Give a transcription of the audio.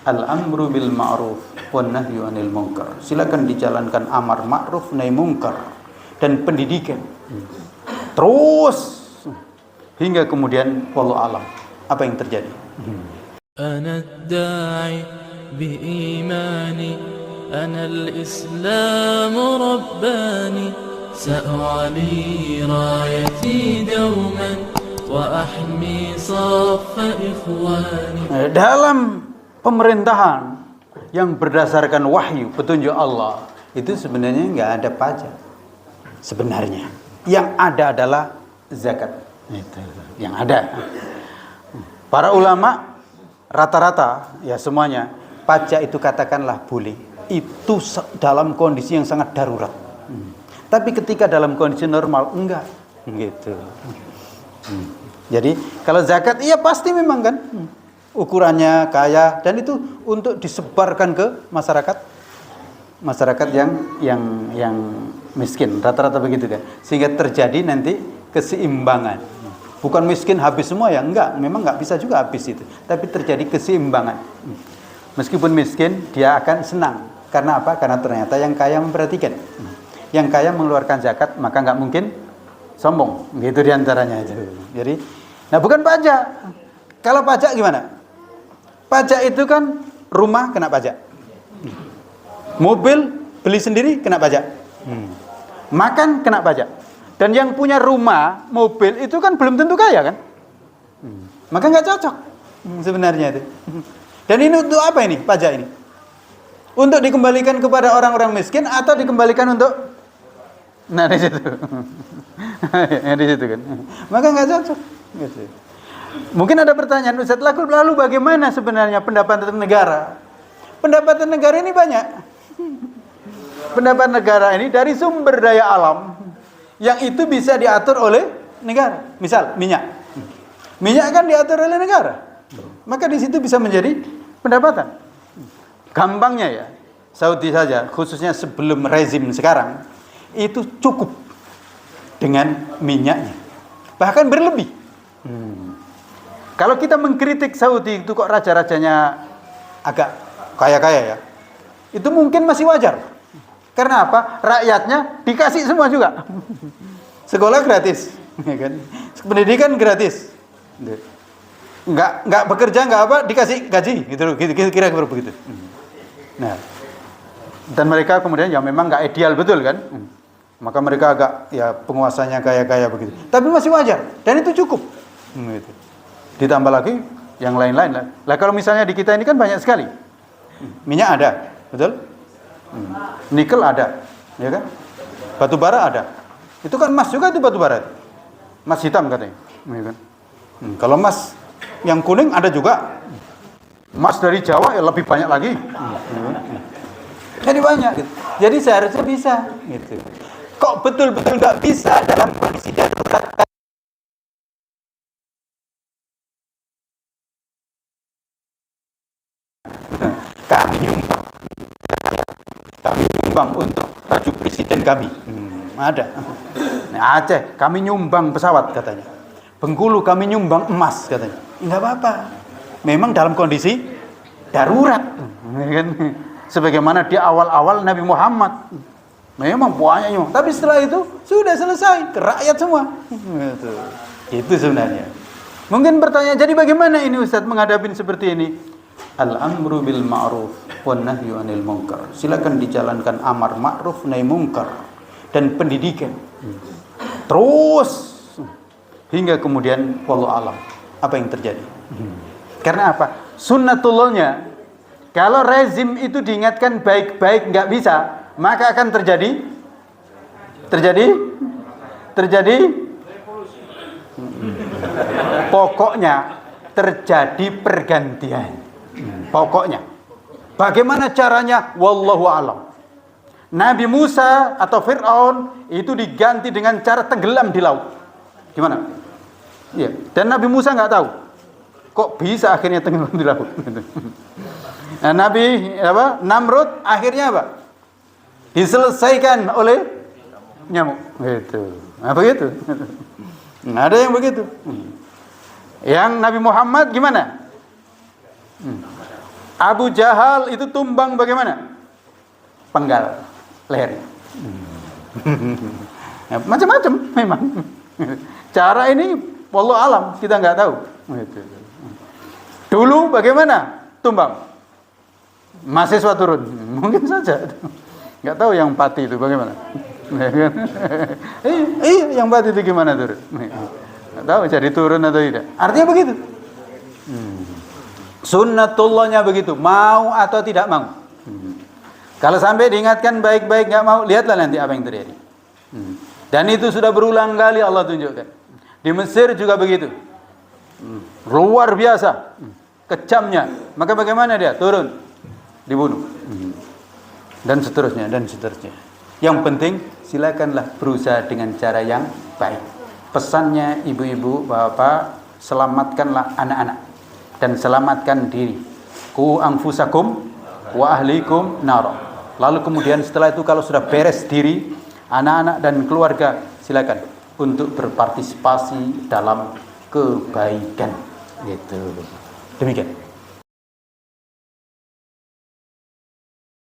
Al-amru bil ma'ruf wan nahyu 'anil munkar. Silakan dijalankan amar ma'ruf nahi munkar dan pendidikan. Terus hingga kemudian wallahu alam apa yang terjadi. Ana ad-da'i bi imani ana al-islam rabbani sa'ali rayati dawman wa ahmi saffa ikhwani. Dalam pemerintahan yang berdasarkan wahyu petunjuk Allah itu sebenarnya nggak ada pajak. Sebenarnya yang ada adalah zakat. Itu yang ada. Para ulama rata-rata ya semuanya pajak itu katakanlah boleh. Itu dalam kondisi yang sangat darurat. Tapi ketika dalam kondisi normal enggak gitu. Jadi kalau zakat iya pasti memang kan ukurannya kaya dan itu untuk disebarkan ke masyarakat yang miskin rata-rata begitu kan, sehingga terjadi nanti keseimbangan. Bukan miskin habis semua ya enggak, memang enggak bisa juga habis itu, tapi terjadi keseimbangan. Meskipun miskin dia akan senang karena apa? Karena ternyata yang kaya memperhatikan, yang kaya mengeluarkan zakat maka enggak mungkin sombong gitu diantaranya itu. Jadi nah bukan pajak. Kalau pajak gimana? Pajak itu kan rumah kena pajak, mobil beli sendiri kena pajak, makan kena pajak. Dan yang punya rumah, mobil itu kan belum tentu kaya kan, maka nggak cocok sebenarnya itu. Dan ini untuk apa ini pajak ini? Untuk dikembalikan kepada orang-orang miskin atau dikembalikan untuk di situ, di situ kan, maka nggak cocok. Gitu. Mungkin ada pertanyaan, Ustaz, lalu bagaimana sebenarnya pendapatan negara? Pendapatan negara ini banyak. Pendapatan negara ini dari sumber daya alam yang itu bisa diatur oleh negara. Misal minyak. Minyak kan diatur oleh negara. Maka di situ bisa menjadi pendapatan. Gampangnya ya, Saudi saja, khususnya sebelum rezim sekarang, itu cukup dengan minyaknya. Bahkan berlebih. Kalau kita mengkritik Saudi itu kok raja-rajanya agak kaya-kaya ya, itu mungkin masih wajar. Karena apa? Rakyatnya dikasih semua juga. Sekolah gratis, kan? Pendidikan gratis. Enggak bekerja, enggak apa, dikasih gaji, gitu kira-kira begitu. Nah, dan mereka kemudian ya memang enggak ideal betul kan? Maka mereka agak ya penguasanya kaya-kaya begitu. Tapi masih wajar dan itu cukup. Gitu. Ditambah lagi yang lain-lain lah. Kalau misalnya di kita ini kan banyak sekali. Minyak ada, betul? Nikel ada, ya kan? Batu bara ada. Itu kan emas juga itu batu bara. Emas hitam katanya, ya kan? Kalau emas yang kuning ada juga. Emas dari Jawa ya lebih banyak lagi. Jadi banyak gitu. Jadi seharusnya bisa gitu. Kok betul-betul nggak bisa dalam kondisi darurat? Kami nyumbang untuk baju presiden kami. Ada. Nah, Aceh kami nyumbang pesawat katanya. Bengkulu kami nyumbang emas katanya. Enggak apa-apa. Memang dalam kondisi darurat. Sebagaimana di awal-awal Nabi Muhammad. Memang banyak nyumbang. Tapi setelah itu sudah selesai ke rakyat semua. Itu sebenarnya. Mungkin pertanyaan, jadi bagaimana ini Ustaz menghadapi seperti ini? Al-amru bil ma'ruf wan nahyu 'anil munkar. Silakan dijalankan amar ma'ruf nahi munkar dan pendidikan. Terus hingga kemudian wallahu alam apa yang terjadi. Karena apa? Sunnatullahnya kalau rezim itu diingatkan baik-baik enggak bisa, maka akan terjadi pokoknya terjadi pergantian. Pokoknya bagaimana caranya wallahu alam. Nabi Musa atau Fir'aun itu diganti dengan cara tenggelam di laut. Gimana? Iya. Dan Nabi Musa nggak tahu kok bisa akhirnya tenggelam di laut. Nah, Namrud akhirnya apa? Diselesaikan oleh nyamuk. Gitu. Nah, begitu. Nah, ada yang begitu. Yang Nabi Muhammad gimana? Abu Jahal itu tumbang bagaimana? Penggal leher. Ya, macam-macam memang. Cara ini wallahu alam kita nggak tahu. Dulu bagaimana tumbang? Mahasiswa turun, mungkin saja. Nggak tahu yang pati itu bagaimana. Yang pati itu gimana turun? Nggak tahu jadi turun atau tidak. Artinya begitu. Sunnatullahnya begitu, mau atau tidak mau. Kalau sampai diingatkan baik-baik nggak mau, lihatlah nanti apa yang terjadi. Dan itu sudah berulang kali Allah tunjukkan. Di Mesir juga begitu. Luar biasa kejamnya. Maka bagaimana dia? Turun, dibunuh. Dan seterusnya, dan seterusnya. Yang penting silakanlah berusaha dengan cara yang baik. Pesannya ibu-ibu, bapak, selamatkanlah anak-anak dan selamatkan diri. Qu anfusakum wa ahlikum nar. Lalu kemudian setelah itu kalau sudah beres diri, anak-anak dan keluarga, silakan untuk berpartisipasi dalam kebaikan. Gitu. Demikian.